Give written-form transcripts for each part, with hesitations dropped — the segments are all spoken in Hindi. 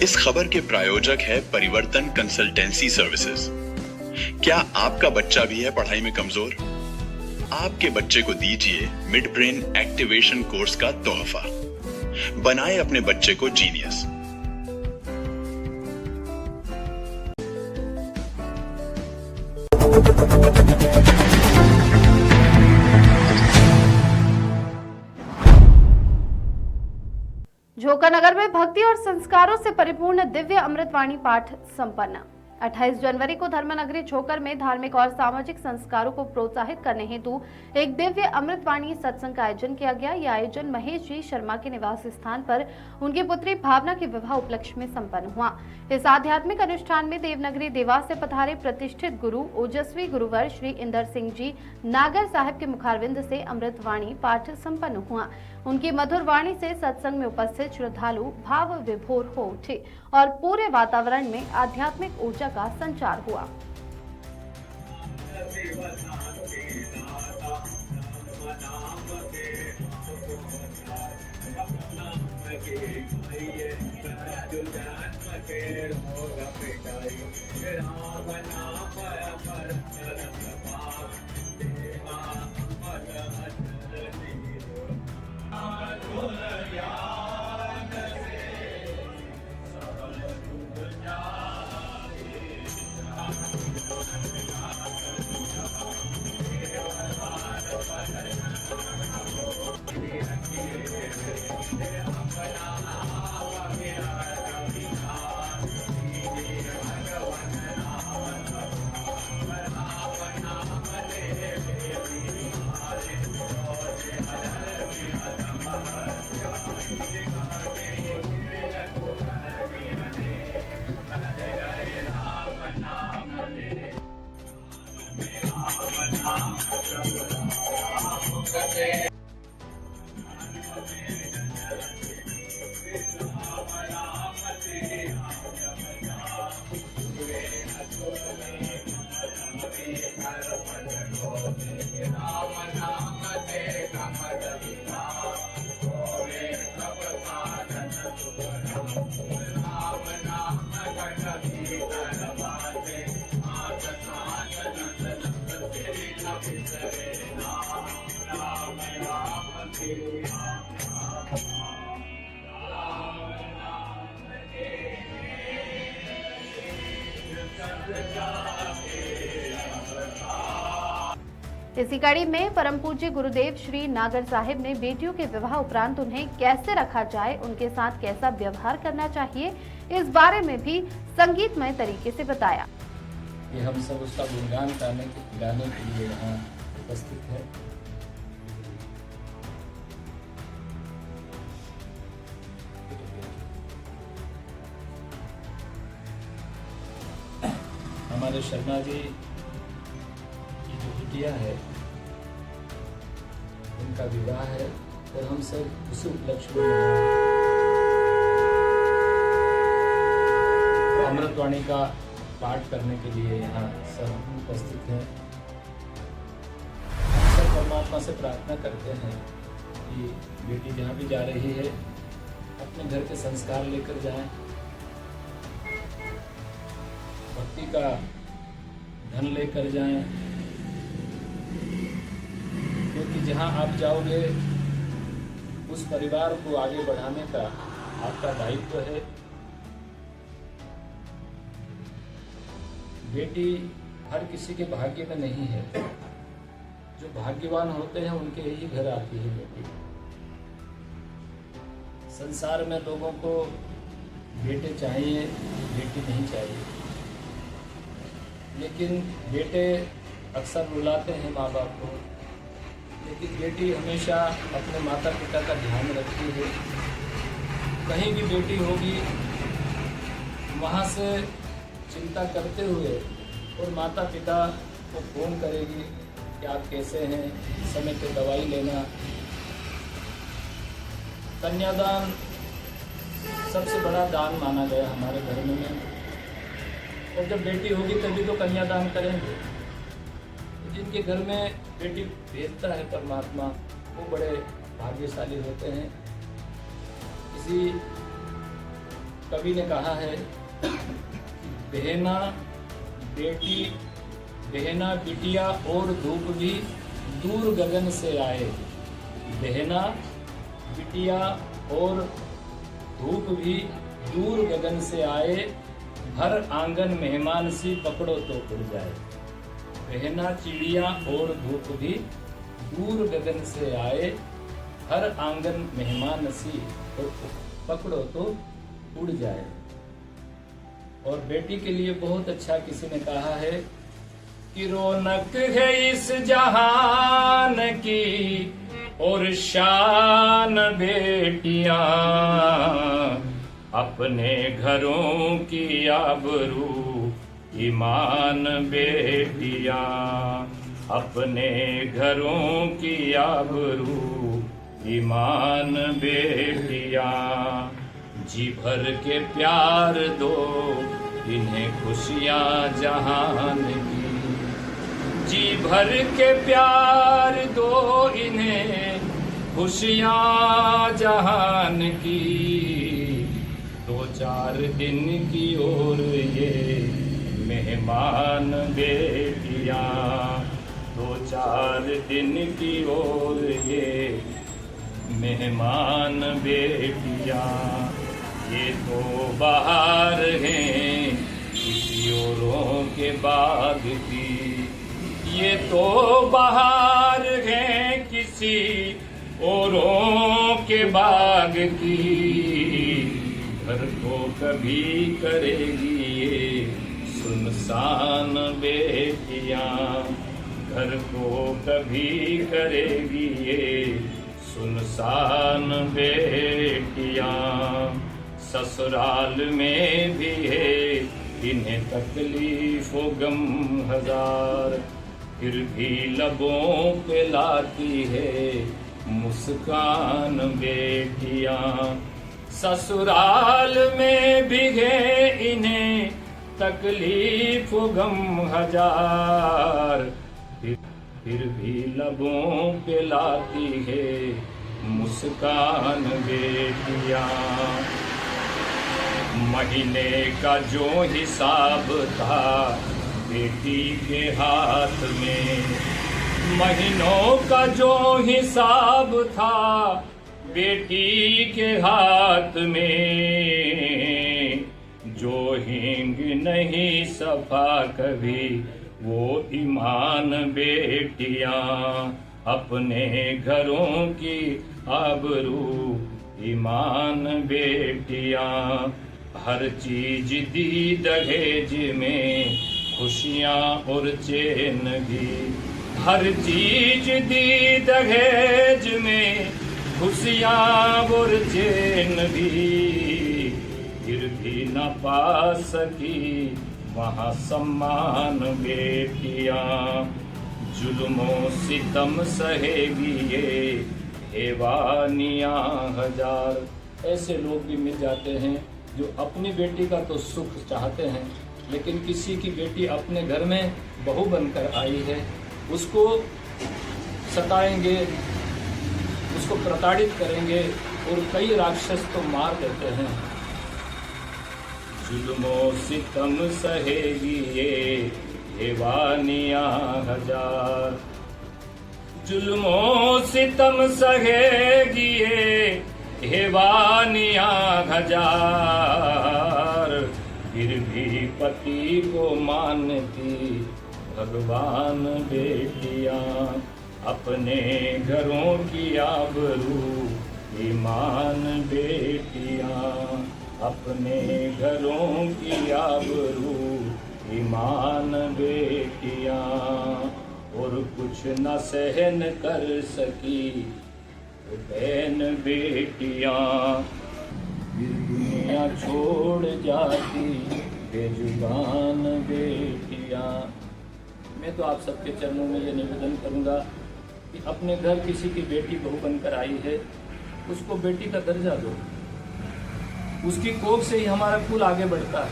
इस खबर के प्रायोजक है परिवर्तन कंसल्टेंसी सर्विसेज। क्या आपका बच्चा भी है पढ़ाई में कमजोर? आपके बच्चे को दीजिए मिड ब्रेन एक्टिवेशन कोर्स का तोहफा। बनाए अपने बच्चे को जीनियस। झोंका नगर में भक्ति और संस्कारों से परिपूर्ण दिव्य अमृतवाणी पाठ संपन्न। 28 जनवरी को धर्मनगरी झोंकर में धार्मिक और सामाजिक संस्कारों को प्रोत्साहित करने हेतु एक दिव्य अमृतवाणी सत्संग का आयोजन किया गया। यह आयोजन महेश जी शर्मा के निवास स्थान पर उनकी पुत्री भावना के विवाह उपलक्ष्य में संपन्न हुआ। इस आध्यात्मिक अनुष्ठान में देवनगरी देवास से पधारे प्रतिष्ठित गुरु ओजस्वी गुरुवर श्री इंदर सिंह जी नागर साहब के मुखारविंद से अमृतवाणी पाठ संपन्न हुआ। उनकी मधुर वाणी से सत्संग में उपस्थित श्रद्धालु भाव विभोर हो उठे और पूरे वातावरण में आध्यात्मिक ऊर्जा का संचार हुआ। इसी कड़ी में परम पूज्य गुरुदेव श्री नागर साहिब ने बेटियों के विवाह उपरांत उन्हें कैसे रखा जाए, उनके साथ कैसा व्यवहार करना चाहिए, इस बारे में भी संगीतमय तरीके से बताया। कि हम सब उसका गुणगान गाने के लिए यहाँ उपस्थित है। हमारे शर्मा जी की जो बिटिया है उनका विवाह है और हम सब उसी उपलक्ष्य में अमृतवाणी का पाठ करने के लिए यहाँ सब उपस्थित हैं। सब परमात्मा से प्रार्थना करते हैं कि बेटी जहाँ भी जा रही है अपने घर के संस्कार लेकर जाएं, भक्ति का धन लेकर जाएं, क्योंकि जहाँ आप जाओगे उस परिवार को आगे बढ़ाने का आपका दायित्व है। बेटी हर किसी के भाग्य में नहीं है, जो भाग्यवान होते हैं उनके ही घर आती है बेटी। संसार में लोगों को बेटे चाहिए, बेटी नहीं चाहिए, लेकिन बेटे अक्सर रुलाते हैं माँ बाप को, लेकिन बेटी हमेशा अपने माता पिता का ध्यान रखती है। कहीं भी बेटी होगी वहाँ से चिंता करते हुए और माता पिता को फोन करेगी कि आप कैसे हैं, समय पे दवाई लेना। कन्यादान सबसे बड़ा दान माना गया हमारे धर्म में, और जब बेटी होगी तभी तो कन्यादान करेंगे। जिनके घर में बेटी भेजता है परमात्मा वो बड़े भाग्यशाली होते हैं। इसी कवि ने कहा है, बहना बेटी बहना बिटिया और धूप भी दूर गगन से आए। बहना बिटिया और धूप भी दूर गगन से आए, हर आंगन मेहमान सी पकड़ो तो उड़ जाए। बहना चिड़िया और धूप भी दूर गगन से आए, हर आंगन मेहमान सी पकड़ो तो उड़ जाए। और बेटी के लिए बहुत अच्छा किसी ने कहा है कि रौनक है इस जहान की और शान बेटियां, अपने घरों की आबरू ईमान बेटियां, अपने घरों की आबरू ईमान बेटियां। जी भर के प्यार दो इन्हें खुशियां जहान की, जी भर के प्यार दो इन्हें खुशियां जहान की। 2-4 दिन की ओर ये मेहमान बेटियां, 2-4 दिन की ओर ये मेहमान बेटियां। ये तो बाहर हैं किसी औरों के बाग की, ये तो बाहर हैं किसी औरों के बाग की। घर को कभी करेगी ये सुनसान बेटियां, घर को कभी करेगी ये सुनसान बेटियां। ससुराल में भी है इन्हें तकलीफ व गम हजार, फिर भी लबों पे लाती है मुस्कान बेटियां। ससुराल में भी है इन्हें तकलीफ व गम हजार, फिर भी लबों पे लाती है मुस्कान बेटियां। महीने का जो हिसाब था बेटी के हाथ में, महीनों का जो हिसाब था बेटी के हाथ में। जो हींग नहीं सफा कभी वो ईमान बेटियां, अपने घरों की आबरू ईमान बेटियां। हर चीज दी दहेज में खुशियां और चैन भी, हर चीज दी दहेज में खुशियां और चैन भी। फिर भी न पा सकी वहाँ सम्मान बेटियां, जुल्मों सितम सहेगी ये हैवानियां हजार। ऐसे लोग भी मिल जाते हैं जो अपनी बेटी का तो सुख चाहते हैं, लेकिन किसी की बेटी अपने घर में बहू बनकर आई है, उसको सताएंगे, उसको प्रताड़ित करेंगे और कई राक्षस तो मार देते हैं। जुल्मों सितम सहेगी ये हैवानियां हजार, जुल्मों सितम सहेगी ये हैवानियां हजार। फिर भी पति को मानती भगवान बेटियां, अपने घरों की आबरू ईमान बेटियां, अपने घरों की आबरू ईमान बेटियां। और कुछ न सहन कर सकी बहन बेटियां, फिर दुनिया छोड़ जाती बेजुबान बेटियां। मैं तो आप सबके चरणों में ये निवेदन करूंगा कि अपने घर किसी की बेटी बहू बनकर आई है, उसको बेटी का दर्जा दो। उसकी कोख से ही हमारा कुल आगे बढ़ता है।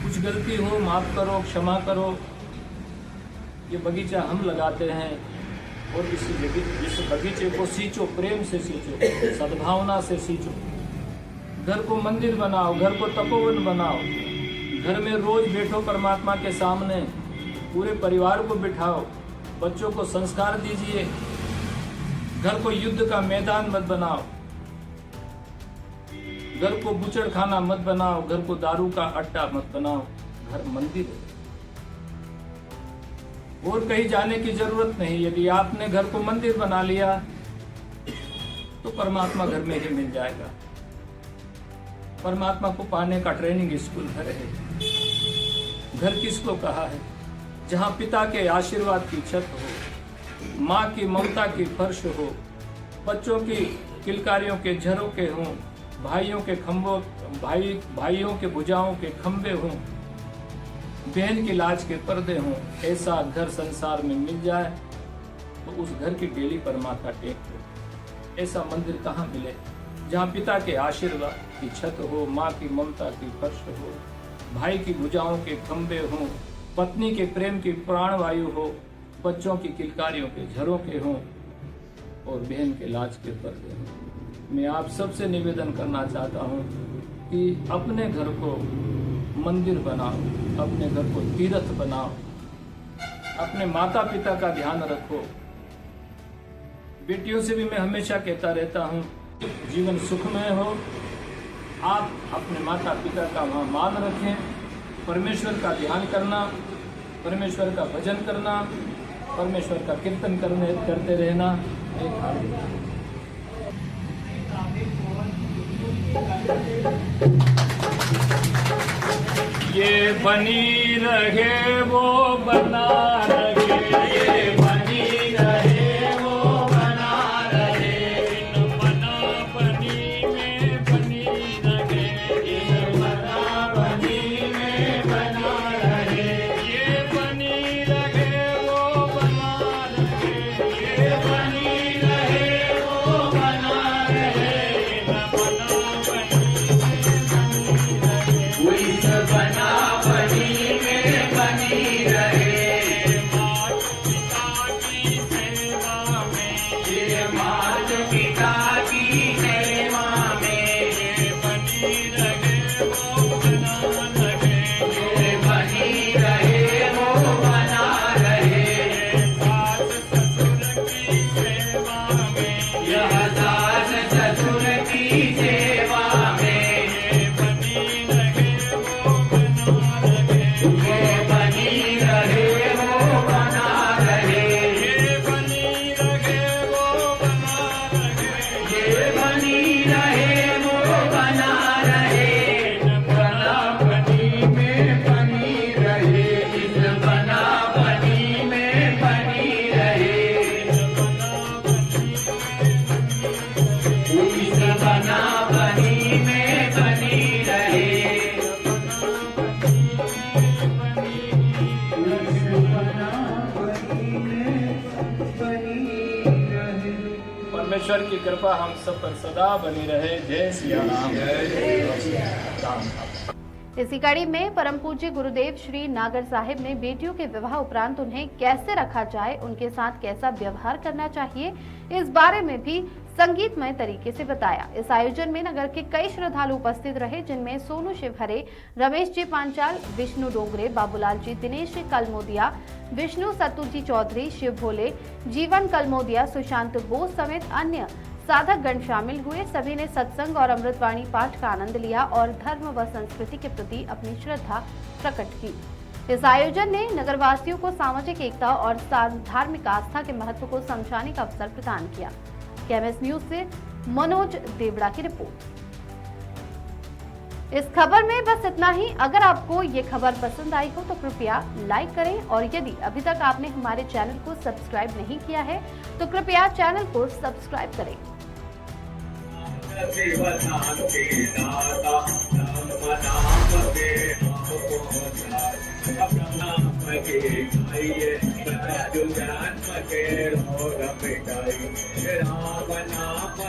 कुछ गलती हो माफ करो, क्षमा करो। ये बगीचा हम लगाते हैं और इस बगीचे को सींचो, प्रेम से सींचो, सद्भावना से सींचो। घर को मंदिर बनाओ, घर को तपोवन बनाओ। घर में रोज बैठो परमात्मा के सामने, पूरे परिवार को बिठाओ, बच्चों को संस्कार दीजिए। घर को युद्ध का मैदान मत बनाओ, घर को बुचड़ खाना मत बनाओ, घर को दारू का अड्डा मत बनाओ। घर मंदिर है, और कहीं जाने की जरूरत नहीं। यदि आपने घर को मंदिर बना लिया तो परमात्मा घर में ही मिल जाएगा। परमात्मा को पाने का ट्रेनिंग स्कूल घर है। घर किसको कहा है? जहाँ पिता के आशीर्वाद की छत हो, माँ की ममता की फर्श हो, बच्चों की किलकारियों के झरोके हों, भाइयों के भुजाओं के खंबे हों, बहन की लाज के पर्दे हों। ऐसा घर संसार में मिल जाए तो उस घर की डेली परमात्मा टेक हो। ऐसा मंदिर कहाँ मिले जहाँ पिता के आशीर्वाद की छत हो, माँ की ममता की फर्श हो, भाई की भुजाओं के खंबे हों, पत्नी के प्रेम की प्राणवायु हो, बच्चों की किलकारियों के झरोके हों और बहन के लाज के पर्दे हों। मैं आप सबसे निवेदन करना चाहता हूँ कि अपने घर को मंदिर बनाओ, अपने घर को तीर्थ बनाओ, अपने माता पिता का ध्यान रखो। बेटियों से भी मैं हमेशा कहता रहता हूँ, जीवन सुखमय हो। आप अपने माता पिता का वहाँ मान रखें, परमेश्वर का ध्यान करना, परमेश्वर का भजन करना, परमेश्वर का कीर्तन करते रहना। ये बनी रहे वो बना रहे, ये बनी रहे वो बना रहे, इन बना बनी में बनी रहे, ये बना बनी में बना रहे, ये बनी रहे वो बना रहे, ये बनी रहे वो बना रहे, इन बना बनी में बनी रहे। परमेश्वर की कृपा हम सब पर सदा बनी रहे। जय श्री राम। इसी कड़ी में परम पूज्य गुरुदेव श्री नागर साहिब ने बेटियों के विवाह उपरांत उन्हें कैसे रखा जाए, उनके साथ कैसा व्यवहार करना चाहिए, इस बारे में भी संगीतमय तरीके से बताया। इस आयोजन में नगर के कई श्रद्धालु उपस्थित रहे, जिनमें सोनू शिवहरे, रमेश जी पांचाल, विष्णु डोंगरे, बाबूलाल जी, दिनेश कलमोदिया, विष्णु सत्तूजी चौधरी, शिव भोले, जीवन कलमोदिया, सुशांत बोस समेत अन्य साधक गण शामिल हुए। सभी ने सत्संग और अमृतवाणी पाठ का आनंद लिया और धर्म व संस्कृति के प्रति अपनी श्रद्धा प्रकट की। इस आयोजन ने नगरवासियों को सामाजिक एकता और धार्मिक आस्था के महत्व को समझाने का अवसर प्रदान किया। केएमएस न्यूज से मनोज देवड़ा की रिपोर्ट। इस खबर में बस इतना ही। अगर आपको ये खबर पसंद आई हो तो कृपया लाइक करें और यदि अभी तक आपने हमारे चैनल को सब्सक्राइब नहीं किया है तो कृपया चैनल को सब्सक्राइब करें। राम नाम